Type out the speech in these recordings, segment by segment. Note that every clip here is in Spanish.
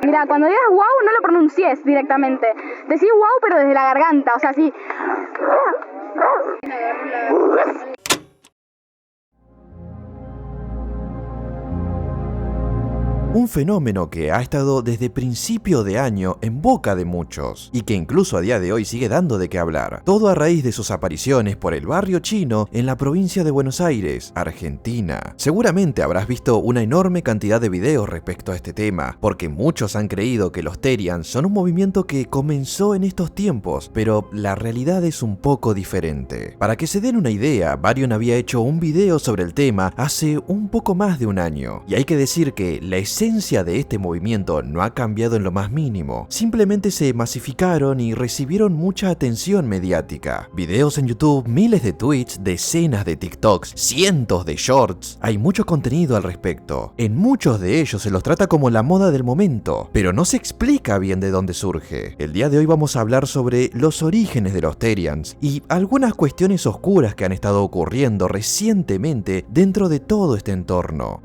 Mira, cuando digas wow, no lo pronuncies directamente. Decís wow, pero desde la garganta, o sea, así. Un fenómeno que ha estado desde principio de año en boca de muchos y que incluso a día de hoy sigue dando de qué hablar. Todo a raíz de sus apariciones por el barrio chino en la provincia de Buenos Aires, Argentina. Seguramente habrás visto una enorme cantidad de videos respecto a este tema, porque muchos han creído que los Terians son un movimiento que comenzó en estos tiempos, pero la realidad es un poco diferente. Para que se den una idea, Varion había hecho un video sobre el tema hace un poco más de un año, y hay que decir que la esencia de este movimiento no ha cambiado en lo más mínimo. Simplemente se masificaron y recibieron mucha atención mediática. Videos en YouTube, miles de tweets, decenas de TikToks, cientos de shorts. Hay mucho contenido al respecto. En muchos de ellos se los trata como la moda del momento, pero no se explica bien de dónde surge. El día de hoy vamos a hablar sobre los orígenes de los Terians y algunas cuestiones oscuras que han estado ocurriendo recientemente dentro de todo este entorno.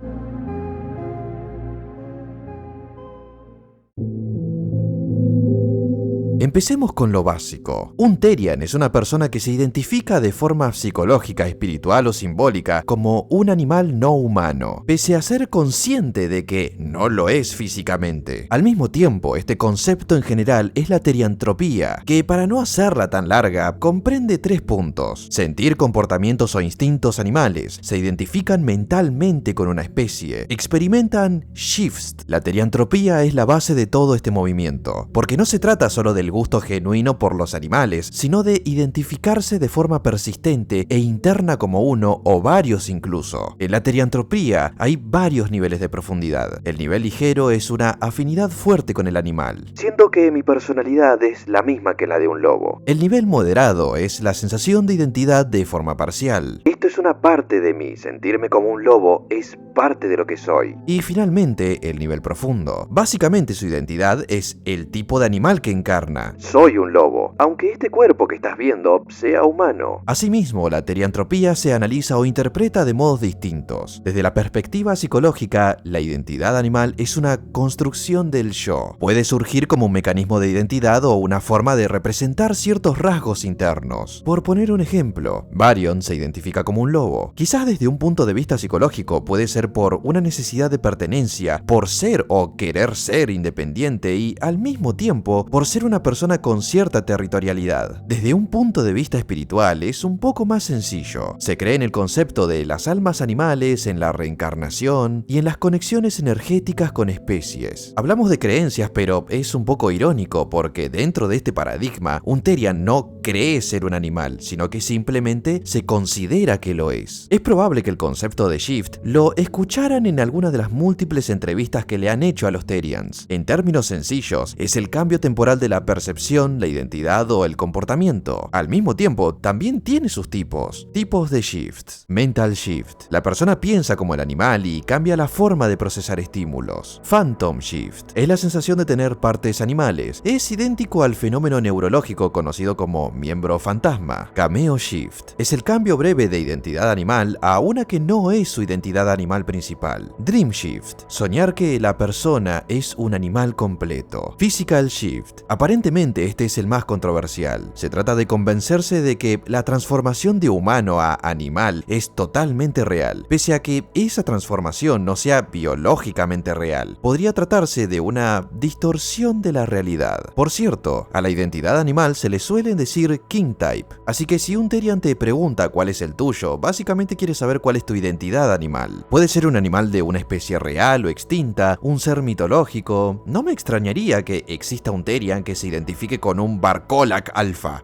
Empecemos con lo básico. Un Terian es una persona que se identifica de forma psicológica, espiritual o simbólica como un animal no humano, pese a ser consciente de que no lo es físicamente. Al mismo tiempo, este concepto en general es la teriantropía, que para no hacerla tan larga, comprende 3 puntos. Sentir comportamientos o instintos animales, se identifican mentalmente con una especie, experimentan shifts. La teriantropía es la base de todo este movimiento, porque no se trata solo del gusto genuino por los animales, sino de identificarse de forma persistente e interna como uno o varios incluso. En la teriantropía hay varios niveles de profundidad. El nivel ligero es una afinidad fuerte con el animal, siendo que mi personalidad es la misma que la de un lobo. El nivel moderado es la sensación de identidad de forma parcial. Esto es una parte de mí, sentirme como un lobo es parte de lo que soy. Y finalmente, el nivel profundo. Básicamente su identidad es el tipo de animal que encarna. Soy un lobo, aunque este cuerpo que estás viendo sea humano. Asimismo, la teriantropía se analiza o interpreta de modos distintos. Desde la perspectiva psicológica, la identidad animal es una construcción del yo. Puede surgir como un mecanismo de identidad o una forma de representar ciertos rasgos internos. Por poner un ejemplo, Varion se identifica como un lobo. Quizás desde un punto de vista psicológico puede ser por una necesidad de pertenencia, por ser o querer ser independiente y al mismo tiempo por ser una persona con cierta territorialidad. Desde un punto de vista espiritual es un poco más sencillo. Se cree en el concepto de las almas animales, en la reencarnación y en las conexiones energéticas con especies. Hablamos de creencias, pero es un poco irónico porque dentro de este paradigma, un Terian no cree ser un animal, sino que simplemente se considera que lo es. Es probable que el concepto de shift lo escucharan en alguna de las múltiples entrevistas que le han hecho a los Terians. En términos sencillos, es el cambio temporal de la percepción, la identidad o el comportamiento. Al mismo tiempo, también tiene sus tipos. Tipos de shifts. Mental shift. La persona piensa como el animal y cambia la forma de procesar estímulos. Phantom shift. Es la sensación de tener partes animales. Es idéntico al fenómeno neurológico conocido como miembro fantasma. Cameo shift. Es el cambio breve de identidad animal a una que no es su identidad animal principal. Dream shift. Soñar que la persona es un animal completo. Physical shift. Aparentemente este es el más controversial. Se trata de convencerse de que la transformación de humano a animal es totalmente real, pese a que esa transformación no sea biológicamente real. Podría tratarse de una distorsión de la realidad. Por cierto, a la identidad animal se le suelen decir king type, así que si un Terian te pregunta cuál es el tuyo, básicamente quiere saber cuál es tu identidad animal. Puede ser un animal de una especie real o extinta, un ser mitológico. No me extrañaría que exista un Terian que se identifique con un Barcolac alfa.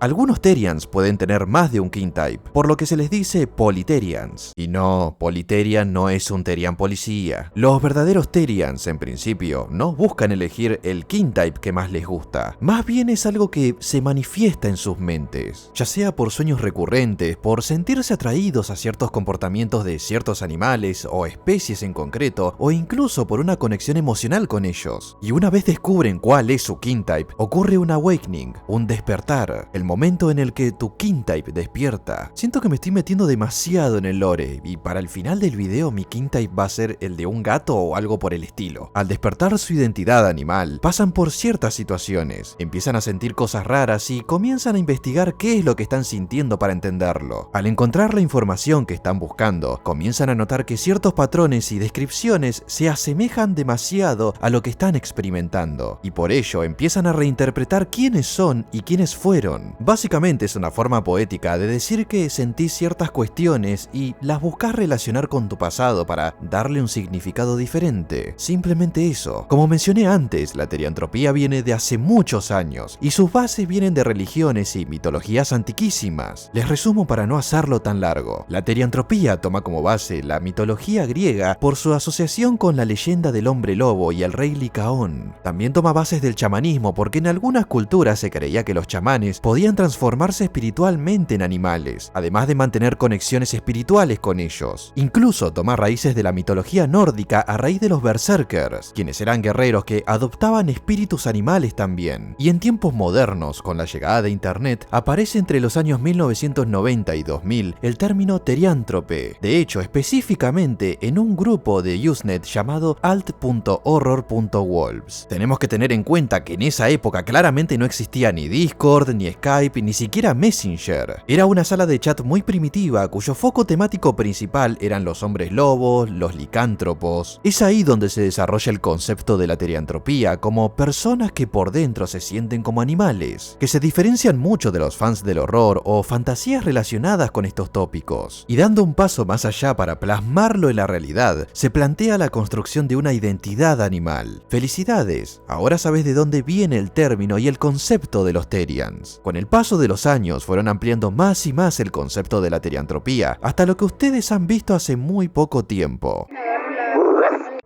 Algunos Terians pueden tener más de un king type, por lo que se les dice Polyterians. Y no, Polyterian no es un Terian policía. Los verdaderos Terians, en principio, no buscan elegir el king type que más les gusta. Más bien es algo que se manifiesta en sus mentes, ya sea por sueños recurrentes, por sentirse atraídos a ciertos comportamientos de ciertos animales o especies en concreto, o incluso por una conexión emocional con ellos. Y una vez descubren cuál es su king type, ocurre un awakening, un despertar, el momento en el que tu Kin-Type despierta. Siento que me estoy metiendo demasiado en el lore, y para el final del video mi Kin-Type va a ser el de un gato o algo por el estilo. Al despertar su identidad animal, pasan por ciertas situaciones, empiezan a sentir cosas raras y comienzan a investigar qué es lo que están sintiendo para entenderlo. Al encontrar la información que están buscando, comienzan a notar que ciertos patrones y descripciones se asemejan demasiado a lo que están experimentando, y por ello empiezan a reinterpretar quiénes son y quiénes fueron. Básicamente es una forma poética de decir que sentís ciertas cuestiones y las buscas relacionar con tu pasado para darle un significado diferente. Simplemente eso. Como mencioné antes, la teriantropía viene de hace muchos años y sus bases vienen de religiones y mitologías antiquísimas. Les resumo para no hacerlo tan largo. La teriantropía toma como base la mitología griega por su asociación con la leyenda del hombre lobo y el rey Licaón. También toma bases del chamanismo porque en algunas culturas se creía que los chamanes podían transformarse espiritualmente en animales, además de mantener conexiones espirituales con ellos. Incluso toma raíces de la mitología nórdica a raíz de los berserkers, quienes eran guerreros que adoptaban espíritus animales también. Y en tiempos modernos, con la llegada de internet, aparece entre los años 1990 y 2000 el término teriántrope. De hecho, específicamente en un grupo de Usenet llamado alt.horror.wolves. Tenemos que tener en cuenta que en esa época claramente no existía ni Discord, ni Skype, ni siquiera Messenger. Era una sala de chat muy primitiva cuyo foco temático principal eran los hombres lobos, los licántropos. Es ahí donde se desarrolla el concepto de la teriantropía como personas que por dentro se sienten como animales, que se diferencian mucho de los fans del horror o fantasías relacionadas con estos tópicos. Y dando un paso más allá para plasmarlo en la realidad, se plantea la construcción de una identidad animal. ¡Felicidades! Ahora sabes de dónde viene el término y el concepto de los terians. Con el paso de los años fueron ampliando más y más el concepto de la teriantropía, hasta lo que ustedes han visto hace muy poco tiempo.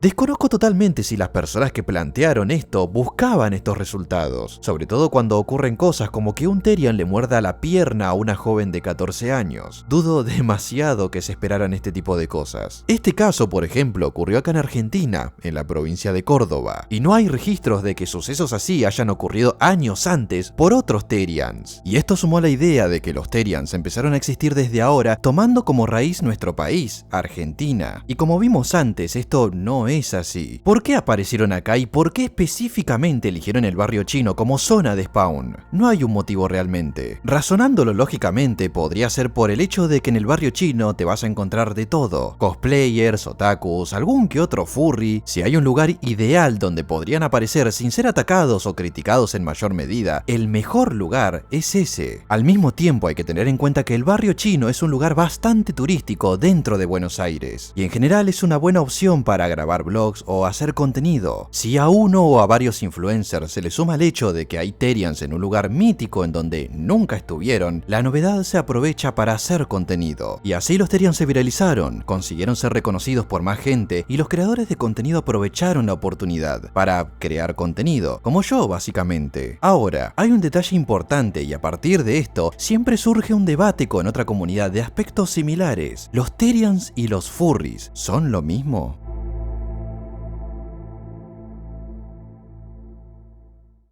Desconozco totalmente si las personas que plantearon esto buscaban estos resultados, sobre todo cuando ocurren cosas como que un Terian le muerda la pierna a una joven de 14 años. Dudo demasiado que se esperaran este tipo de cosas. Este caso, por ejemplo, ocurrió acá en Argentina, en la provincia de Córdoba, y no hay registros de que sucesos así hayan ocurrido años antes por otros Terians. Y esto sumó a la idea de que los Terians empezaron a existir desde ahora, tomando como raíz nuestro país, Argentina. Y como vimos antes, esto no es así. ¿Por qué aparecieron acá y por qué específicamente eligieron el barrio chino como zona de spawn? No hay un motivo realmente. Razonándolo lógicamente, podría ser por el hecho de que en el barrio chino te vas a encontrar de todo. Cosplayers, otakus, algún que otro furry. Si hay un lugar ideal donde podrían aparecer sin ser atacados o criticados en mayor medida, el mejor lugar es ese. Al mismo tiempo hay que tener en cuenta que el barrio chino es un lugar bastante turístico dentro de Buenos Aires, y en general es una buena opción para grabar blogs o hacer contenido. Si a uno o a varios influencers se le suma el hecho de que hay Terians en un lugar mítico en donde nunca estuvieron, la novedad se aprovecha para hacer contenido. Y así los Terians se viralizaron, consiguieron ser reconocidos por más gente y los creadores de contenido aprovecharon la oportunidad para crear contenido, como yo básicamente. Ahora, hay un detalle importante y a partir de esto siempre surge un debate con otra comunidad de aspectos similares. ¿Los Terians y los furries son lo mismo?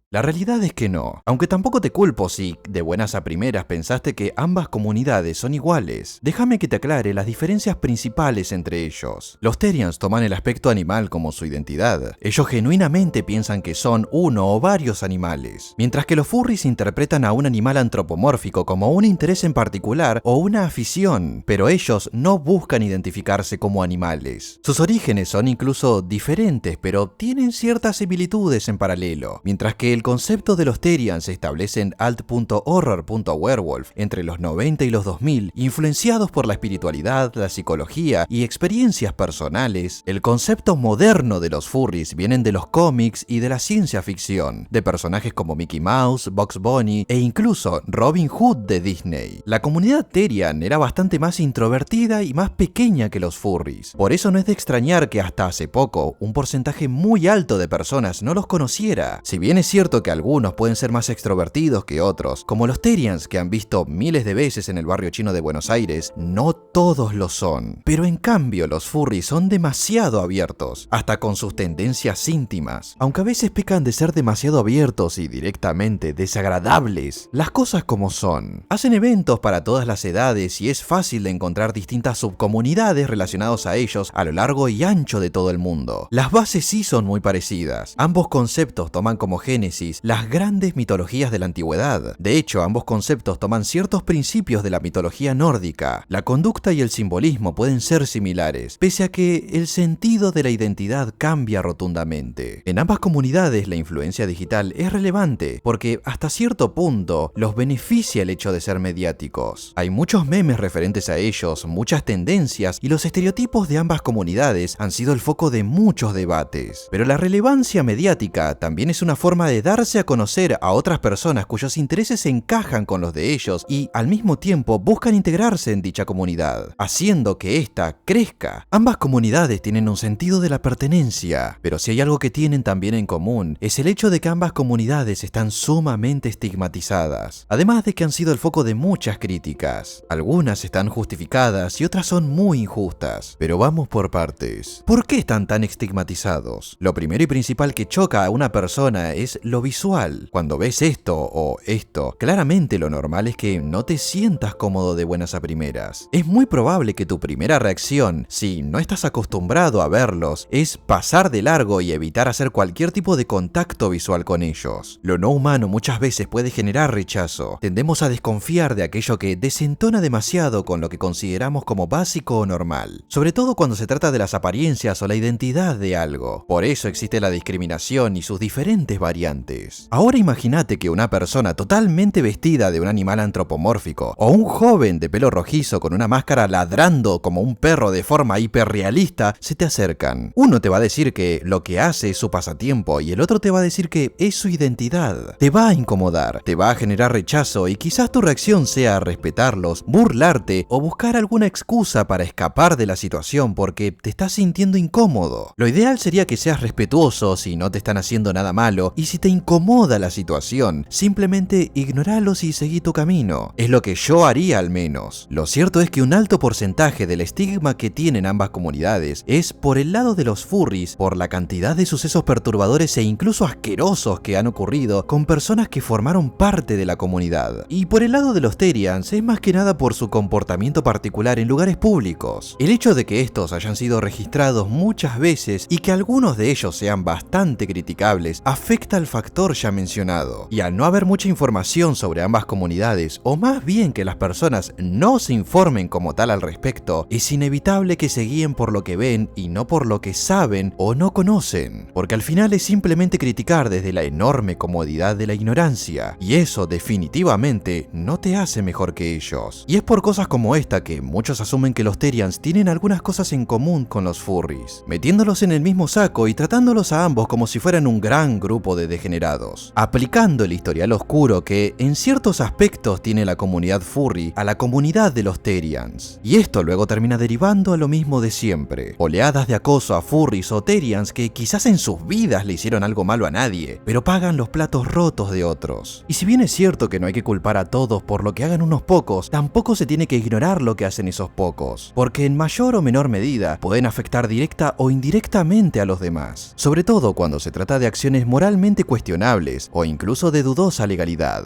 La realidad es que no, aunque tampoco te culpo si de buenas a primeras pensaste que ambas comunidades son iguales. Déjame que te aclare las diferencias principales entre ellos. Los Terians toman el aspecto animal como su identidad. Ellos genuinamente piensan que son uno o varios animales, mientras que los furries interpretan a un animal antropomórfico como un interés en particular o una afición, pero ellos no buscan identificarse como animales. Sus orígenes son incluso diferentes, pero tienen ciertas similitudes en paralelo, mientras que el concepto de los Terians se establece en alt.horror.werewolf entre los 90 y los 2000, influenciados por la espiritualidad, la psicología y experiencias personales. El concepto moderno de los furries vienen de los cómics y de la ciencia ficción, de personajes como Mickey Mouse, Bugs Bunny e incluso Robin Hood de Disney. La comunidad Terian era bastante más introvertida y más pequeña que los furries. Por eso no es de extrañar que hasta hace poco un porcentaje muy alto de personas no los conociera. Si bien es cierto cierto que algunos pueden ser más extrovertidos que otros, como los Therians que han visto miles de veces en el barrio chino de Buenos Aires, no todos lo son. Pero en cambio los furries son demasiado abiertos, hasta con sus tendencias íntimas. Aunque a veces pecan de ser demasiado abiertos y directamente desagradables, las cosas como son. Hacen eventos para todas las edades y es fácil de encontrar distintas subcomunidades relacionadas a ellos a lo largo y ancho de todo el mundo. Las bases sí son muy parecidas. Ambos conceptos toman como génesis las grandes mitologías de la antigüedad. De hecho, ambos conceptos toman ciertos principios de la mitología nórdica. La conducta y el simbolismo pueden ser similares, pese a que el sentido de la identidad cambia rotundamente. En ambas comunidades la influencia digital es relevante, porque hasta cierto punto los beneficia el hecho de ser mediáticos. Hay muchos memes referentes a ellos, muchas tendencias, y los estereotipos de ambas comunidades han sido el foco de muchos debates. Pero la relevancia mediática también es una forma de darse a conocer a otras personas cuyos intereses encajan con los de ellos y al mismo tiempo buscan integrarse en dicha comunidad, haciendo que ésta crezca. Ambas comunidades tienen un sentido de la pertenencia, pero si hay algo que tienen también en común, es el hecho de que ambas comunidades están sumamente estigmatizadas, además de que han sido el foco de muchas críticas. Algunas están justificadas y otras son muy injustas, pero vamos por partes. ¿Por qué están tan estigmatizados? Lo primero y principal que choca a una persona es lo visual. Cuando ves esto o esto, claramente lo normal es que no te sientas cómodo de buenas a primeras. Es muy probable que tu primera reacción, si no estás acostumbrado a verlos, es pasar de largo y evitar hacer cualquier tipo de contacto visual con ellos. Lo no humano muchas veces puede generar rechazo. Tendemos a desconfiar de aquello que desentona demasiado con lo que consideramos como básico o normal, sobre todo cuando se trata de las apariencias o la identidad de algo. Por eso existe la discriminación y sus diferentes variantes. Ahora imagínate que una persona totalmente vestida de un animal antropomórfico o un joven de pelo rojizo con una máscara ladrando como un perro de forma hiperrealista se te acercan. Uno te va a decir que lo que hace es su pasatiempo y el otro te va a decir que es su identidad. Te va a incomodar, te va a generar rechazo y quizás tu reacción sea respetarlos, burlarte o buscar alguna excusa para escapar de la situación porque te estás sintiendo incómodo. Lo ideal sería que seas respetuoso si no te están haciendo nada malo y si te incomoda la situación, simplemente ignoralos y seguí tu camino. Es lo que yo haría al menos. Lo cierto es que un alto porcentaje del estigma que tienen ambas comunidades es por el lado de los furries, por la cantidad de sucesos perturbadores e incluso asquerosos que han ocurrido con personas que formaron parte de la comunidad. Y por el lado de los Therians es más que nada por su comportamiento particular en lugares públicos. El hecho de que estos hayan sido registrados muchas veces y que algunos de ellos sean bastante criticables afecta al factor ya mencionado. Y al no haber mucha información sobre ambas comunidades, o más bien que las personas no se informen como tal al respecto, es inevitable que se guíen por lo que ven y no por lo que saben o no conocen, porque al final es simplemente criticar desde la enorme comodidad de la ignorancia, y eso definitivamente no te hace mejor que ellos. Y es por cosas como esta que muchos asumen que los Therians tienen algunas cosas en común con los furries, metiéndolos en el mismo saco y tratándolos a ambos como si fueran un gran grupo de degenerados, aplicando el historial oscuro que en ciertos aspectos tiene la comunidad furry a la comunidad de los Therians. Y esto luego termina derivando a lo mismo de siempre, oleadas de acoso a furries o Therians que quizás en sus vidas le hicieron algo malo a nadie, pero pagan los platos rotos de otros. Y si bien es cierto que no hay que culpar a todos por lo que hagan unos pocos, tampoco se tiene que ignorar lo que hacen esos pocos, porque en mayor o menor medida pueden afectar directa o indirectamente a los demás, sobre todo cuando se trata de acciones moralmente cuestionables o incluso de dudosa legalidad.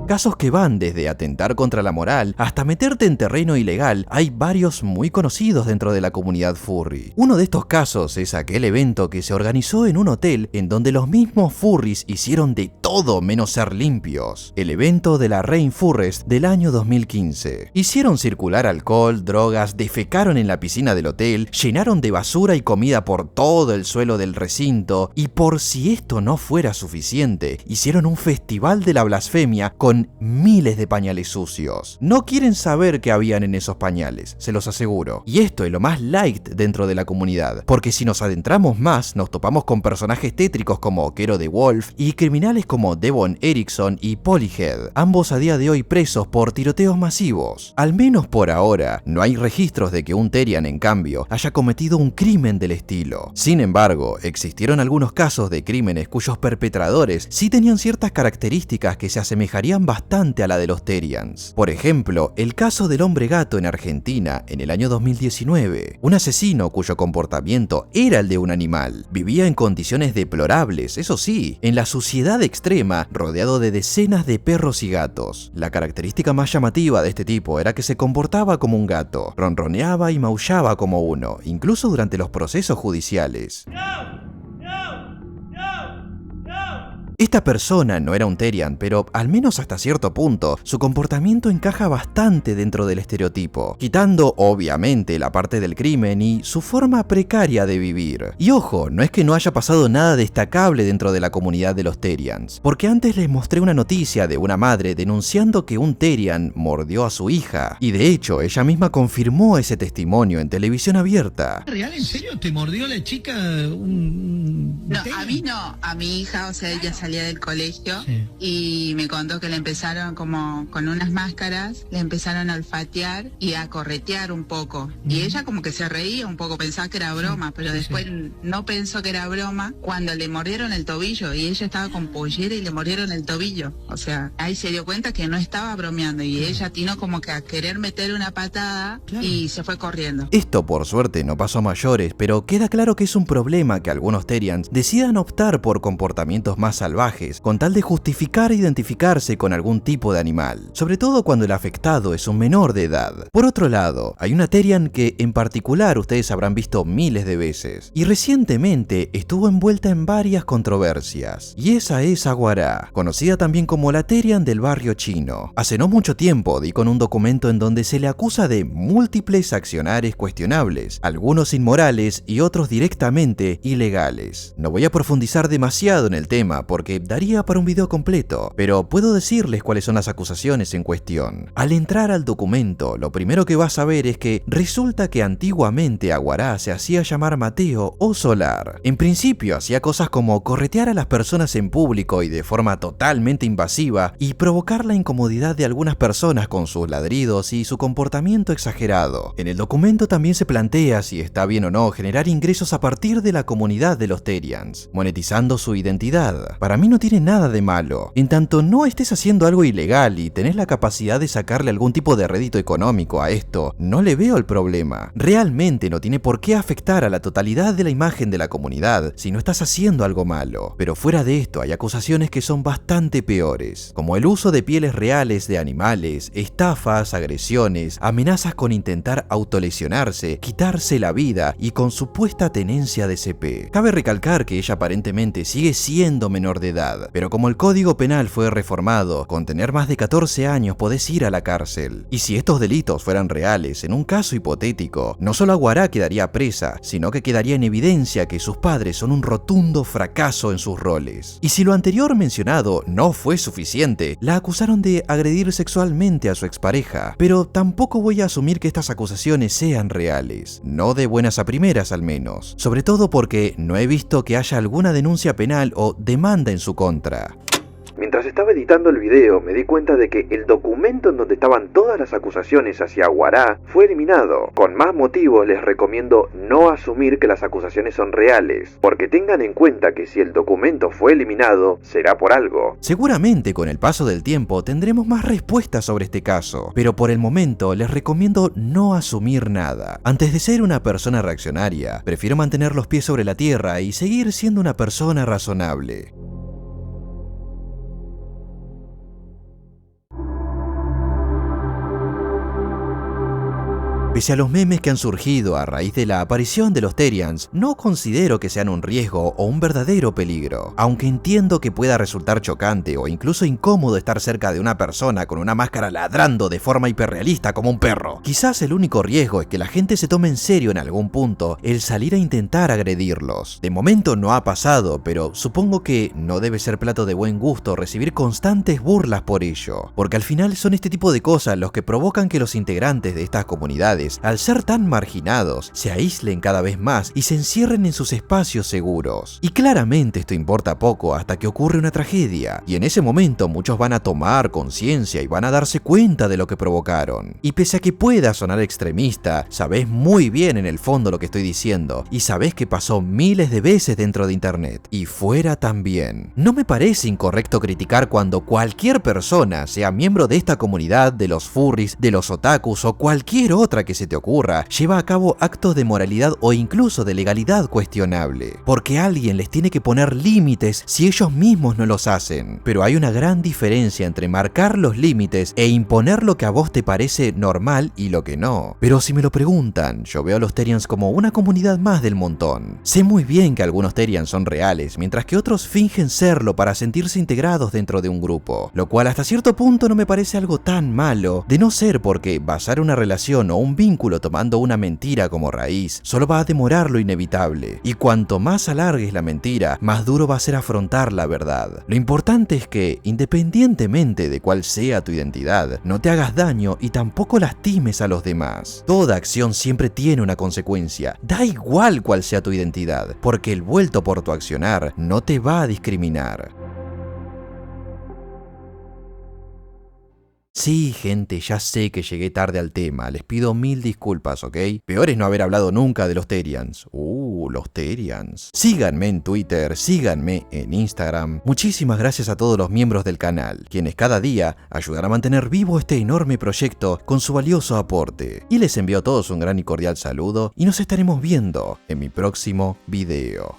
Casos que van desde atentar contra la moral hasta meterte en terreno ilegal, hay varios muy conocidos dentro de la comunidad furry. Uno de estos casos es aquel evento que se organizó en un hotel en donde los mismos furries hicieron de todo menos ser limpios. El evento de la Rainforest del año 2015. Hicieron circular alcohol, drogas, defecaron en la piscina del hotel, llenaron de basura y comida por todo el suelo del recinto y por si esto no fuera suficiente, hicieron un festival de la blasfemia con miles de pañales sucios. No quieren saber qué habían en esos pañales, se los aseguro. Y esto es lo más light dentro de la comunidad, porque si nos adentramos más, nos topamos con personajes tétricos como Kero the Wolf y criminales como como Devon Erickson y Polyhead, ambos a día de hoy presos por tiroteos masivos. Al menos por ahora, no hay registros de que un Therian, en cambio, haya cometido un crimen del estilo. Sin embargo, existieron algunos casos de crímenes cuyos perpetradores sí tenían ciertas características que se asemejarían bastante a la de los Therians. Por ejemplo, el caso del hombre gato en Argentina en el año 2019. Un asesino cuyo comportamiento era el de un animal. Vivía en condiciones deplorables, eso sí, en la suciedad extrema, rodeado de decenas de perros y gatos. La característica más llamativa de este tipo era que se comportaba como un gato, ronroneaba y maullaba como uno, incluso durante los procesos judiciales. Esta persona no era un Therian, pero al menos hasta cierto punto, su comportamiento encaja bastante dentro del estereotipo, quitando obviamente la parte del crimen y su forma precaria de vivir. Y ojo, no es que no haya pasado nada destacable dentro de la comunidad de los Therians, porque antes les mostré una noticia de una madre denunciando que un Therian mordió a su hija, y de hecho ella misma confirmó ese testimonio en televisión abierta. ¿Real? ¿En serio? ¿Te mordió la chica un No, Therian? a mí no, a mi hija, o sea, ella salía del colegio y me contó que le empezaron como con unas máscaras, le empezaron a olfatear y a corretear un poco. Y ella como que se reía un poco, pensaba que era broma, pero después no pensó que era broma cuando le mordieron el tobillo y ella estaba con pollera y le mordieron el tobillo. O sea, ahí se dio cuenta que no estaba bromeando y ella atinó como que a querer meter una patada y se fue corriendo. Esto por suerte no pasó a mayores, pero queda claro que es un problema que algunos Therians decidan optar por comportamientos más salvajes con tal de justificar e identificarse con algún tipo de animal, sobre todo cuando el afectado es un menor de edad. Por otro lado, hay una Therian que en particular ustedes habrán visto miles de veces, y recientemente estuvo envuelta en varias controversias, y esa es Aguará, conocida también como la Therian del barrio chino. Hace no mucho tiempo di con un documento en donde se le acusa de múltiples accionares cuestionables, algunos inmorales y otros directamente ilegales. No voy a profundizar demasiado en el tema porque daría para un video completo, pero puedo decirles cuáles son las acusaciones en cuestión. Al entrar al documento, lo primero que vas a ver es que resulta que antiguamente Aguará se hacía llamar Mateo o Solar. En principio hacía cosas como corretear a las personas en público y de forma totalmente invasiva y provocar la incomodidad de algunas personas con sus ladridos y su comportamiento exagerado. En el documento también se plantea si está bien o no generar ingresos a partir de la comunidad de los Therians, monetizando su identidad. Para mí no tiene nada de malo. En tanto no estés haciendo algo ilegal y tenés la capacidad de sacarle algún tipo de rédito económico a esto, no le veo el problema. Realmente no tiene por qué afectar a la totalidad de la imagen de la comunidad si no estás haciendo algo malo. Pero fuera de esto hay acusaciones que son bastante peores, como el uso de pieles reales de animales, estafas, agresiones, amenazas con intentar autolesionarse, quitarse la vida y con supuesta tenencia de CP. Cabe recalcar que ella aparentemente sigue siendo menor de edad, pero como el Código Penal fue reformado, con tener más de 14 años podés ir a la cárcel. Y si estos delitos fueran reales, en un caso hipotético, no solo Aguará quedaría presa, sino que quedaría en evidencia que sus padres son un rotundo fracaso en sus roles. Y si lo anterior mencionado no fue suficiente, la acusaron de agredir sexualmente a su expareja, pero tampoco voy a asumir que estas acusaciones sean reales, no de buenas a primeras al menos, sobre todo porque no he visto que haya alguna denuncia penal o demanda en su contra. Mientras estaba editando el video me di cuenta de que el documento en donde estaban todas las acusaciones hacia Aguará fue eliminado. Con más motivos les recomiendo no asumir que las acusaciones son reales, porque tengan en cuenta que si el documento fue eliminado, será por algo. Seguramente con el paso del tiempo tendremos más respuestas sobre este caso, pero por el momento les recomiendo no asumir nada. Antes de ser una persona reaccionaria, prefiero mantener los pies sobre la tierra y seguir siendo una persona razonable. Pese a los memes que han surgido a raíz de la aparición de los Therians, no considero que sean un riesgo o un verdadero peligro. Aunque entiendo que pueda resultar chocante o incluso incómodo estar cerca de una persona con una máscara ladrando de forma hiperrealista como un perro. Quizás el único riesgo es que la gente se tome en serio en algún punto el salir a intentar agredirlos. De momento no ha pasado, pero supongo que no debe ser plato de buen gusto recibir constantes burlas por ello. Porque al final son este tipo de cosas los que provocan que los integrantes de estas comunidades comunidades, al ser tan marginados, se aíslen cada vez más y se encierren en sus espacios seguros. Y claramente esto importa poco hasta que ocurre una tragedia, y en ese momento muchos van a tomar conciencia y van a darse cuenta de lo que provocaron. Y pese a que pueda sonar extremista, sabés muy bien en el fondo lo que estoy diciendo, y sabés que pasó miles de veces dentro de internet, y fuera también. No me parece incorrecto criticar cuando cualquier persona, sea miembro de esta comunidad, de los furries, de los otakus o cualquier otra que se te ocurra, lleva a cabo actos de moralidad o incluso de legalidad cuestionable. Porque alguien les tiene que poner límites si ellos mismos no los hacen. Pero hay una gran diferencia entre marcar los límites e imponer lo que a vos te parece normal y lo que no. Pero si me lo preguntan, yo veo a los Therians como una comunidad más del montón. Sé muy bien que algunos Therians son reales, mientras que otros fingen serlo para sentirse integrados dentro de un grupo, lo cual hasta cierto punto no me parece algo tan malo, de no ser porque basar una relación o un vínculo tomando una mentira como raíz solo va a demorar lo inevitable, y cuanto más alargues la mentira, más duro va a ser afrontar la verdad. Lo importante es que, independientemente de cuál sea tu identidad, no te hagas daño y tampoco lastimes a los demás. Toda acción siempre tiene una consecuencia, da igual cuál sea tu identidad, porque el vuelto por tu accionar no te va a discriminar. Sí, gente, ya sé que llegué tarde al tema, les pido 1000 disculpas, ¿ok? Peor es no haber hablado nunca de los Therians. Los Therians. Síganme en Twitter, síganme en Instagram. Muchísimas gracias a todos los miembros del canal, quienes cada día ayudan a mantener vivo este enorme proyecto con su valioso aporte. Y les envío a todos un gran y cordial saludo y nos estaremos viendo en mi próximo video.